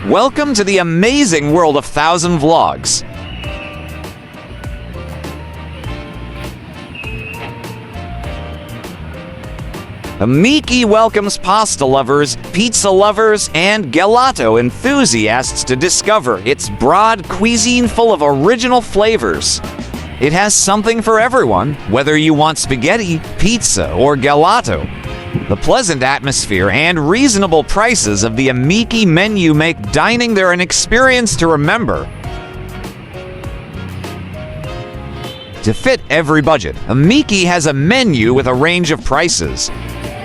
Welcome to the amazing world of 1,000 Vlogs. Amici welcomes pasta lovers, pizza lovers, and gelato enthusiasts to discover its broad cuisine full of original flavors. It has something for everyone, whether you want spaghetti, pizza, or gelato. The pleasant atmosphere and reasonable prices of the Amici menu make dining there an experience to remember. To fit every budget, Amici has a menu with a range of prices.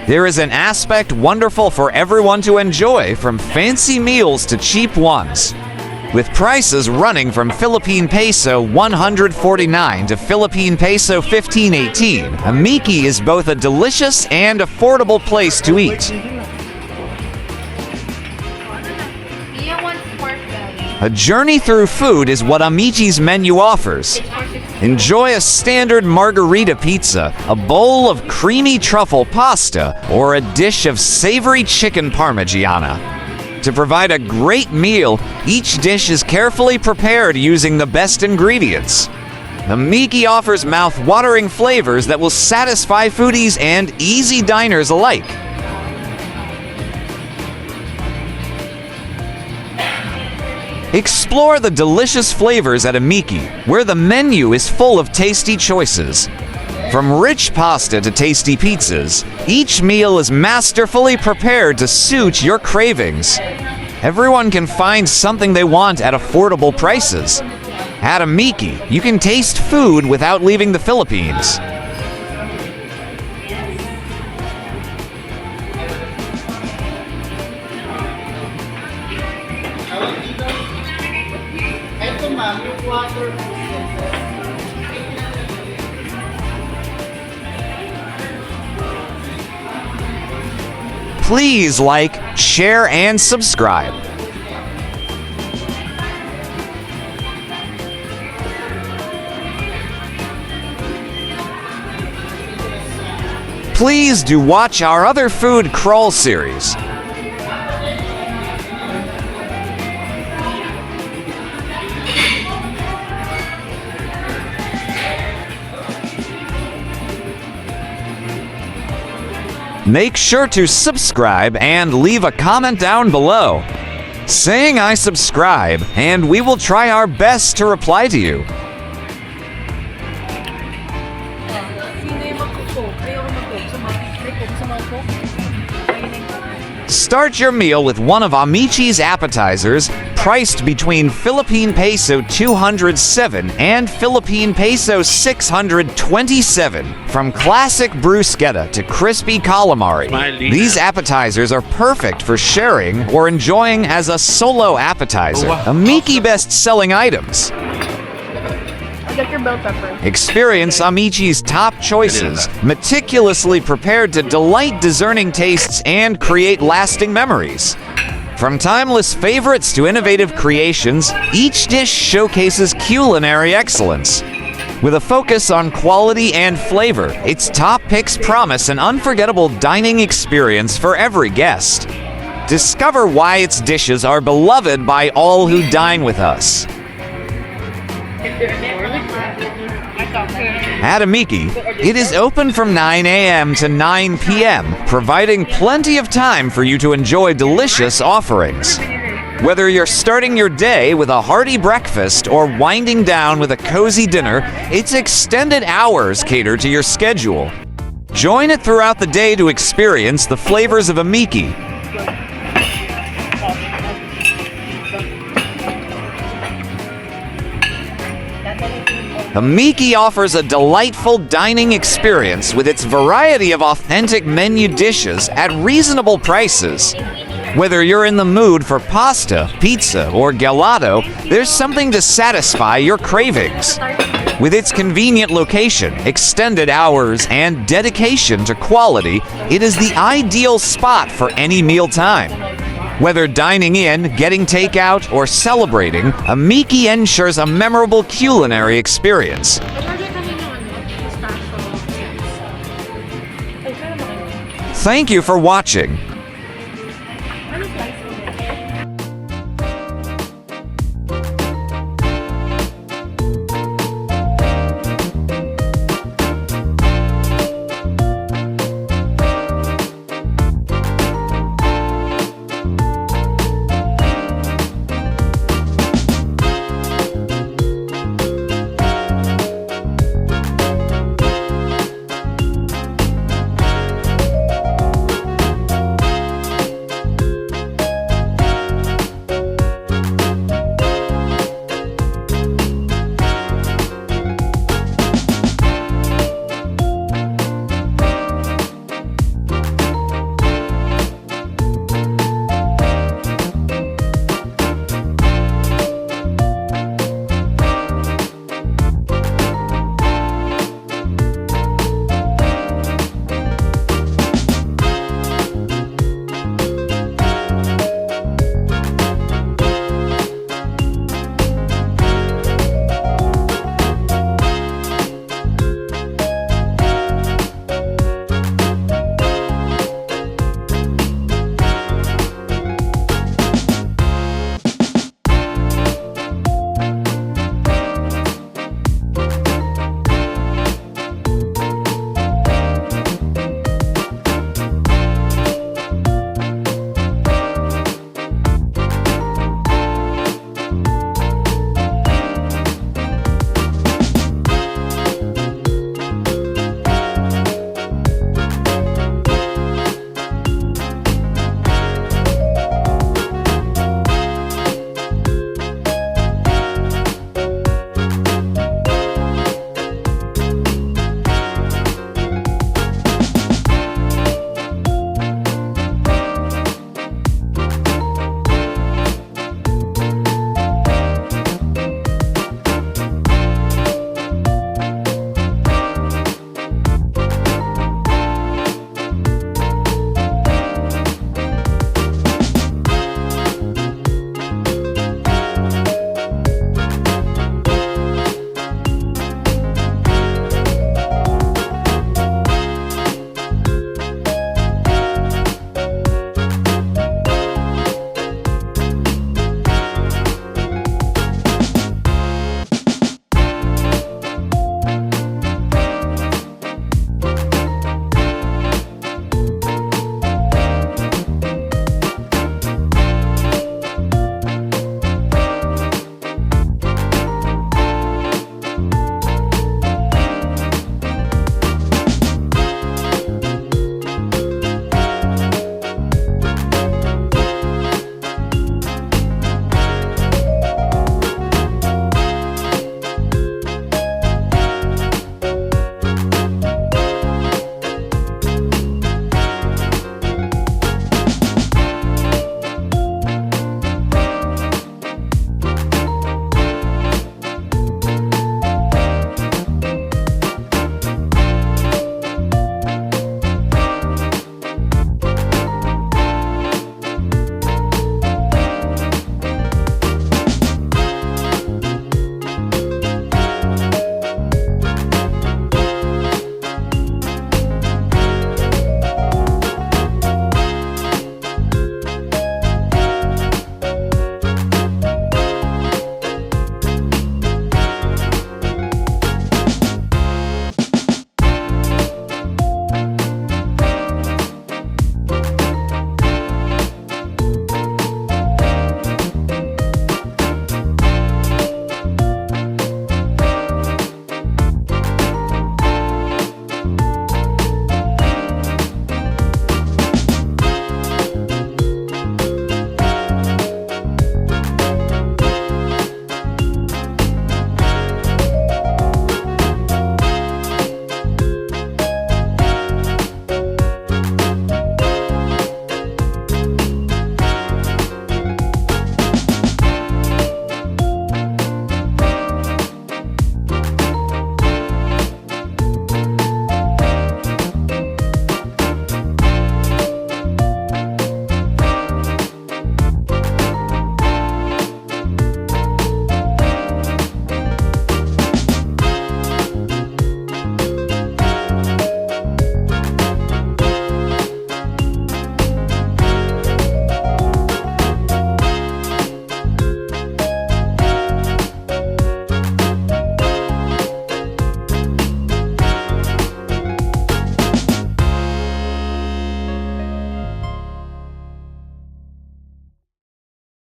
There is an aspect wonderful for everyone to enjoy, from fancy meals to cheap ones. With prices running from Philippine peso 149 to Philippine peso 1518, Amici is both a delicious and affordable place to eat. A journey through food is what Amici's menu offers. Enjoy a standard margarita pizza, a bowl of creamy truffle pasta, or a dish of savory chicken parmigiana. To provide a great meal, each dish is carefully prepared using the best ingredients. Amici offers mouth-watering flavors that will satisfy foodies and easy diners alike. Explore the delicious flavors at Amici, where the menu is full of tasty choices. From rich pasta to tasty pizzas, each meal is masterfully prepared to suit your cravings. Everyone can find something they want at affordable prices. At Amici, you can taste food without leaving the Philippines. Please like, share, and subscribe. Please do watch our other food crawl series. Make sure to subscribe and leave a comment down below, saying I subscribe, and we will try our best to reply to you. Start your meal with one of Amici's appetizers, priced between Philippine peso 207 and Philippine peso 627. From classic bruschetta to crispy calamari, these appetizers are perfect for sharing or enjoying as a solo appetizer. Amici best-selling items. Get your bell pepper. Experience Amici's top choices, meticulously prepared to delight discerning tastes and create lasting memories. From timeless favorites to innovative creations, each dish showcases culinary excellence. With a focus on quality and flavor, its top picks promise an unforgettable dining experience for every guest. Discover why its dishes are beloved by all who dine with us. At Amici, it is open from 9 a.m. to 9 p.m., providing plenty of time for you to enjoy delicious offerings. Whether you're starting your day with a hearty breakfast or winding down with a cozy dinner, its extended hours cater to your schedule. Join it throughout the day to experience the flavors of Amici. Amici offers a delightful dining experience with its variety of authentic menu dishes at reasonable prices. Whether you're in the mood for pasta, pizza, or gelato, there's something to satisfy your cravings. With its convenient location, extended hours, and dedication to quality, it is the ideal spot for any mealtime. Whether dining in, getting takeout, or celebrating, Amici ensures a memorable culinary experience. Thank you for watching.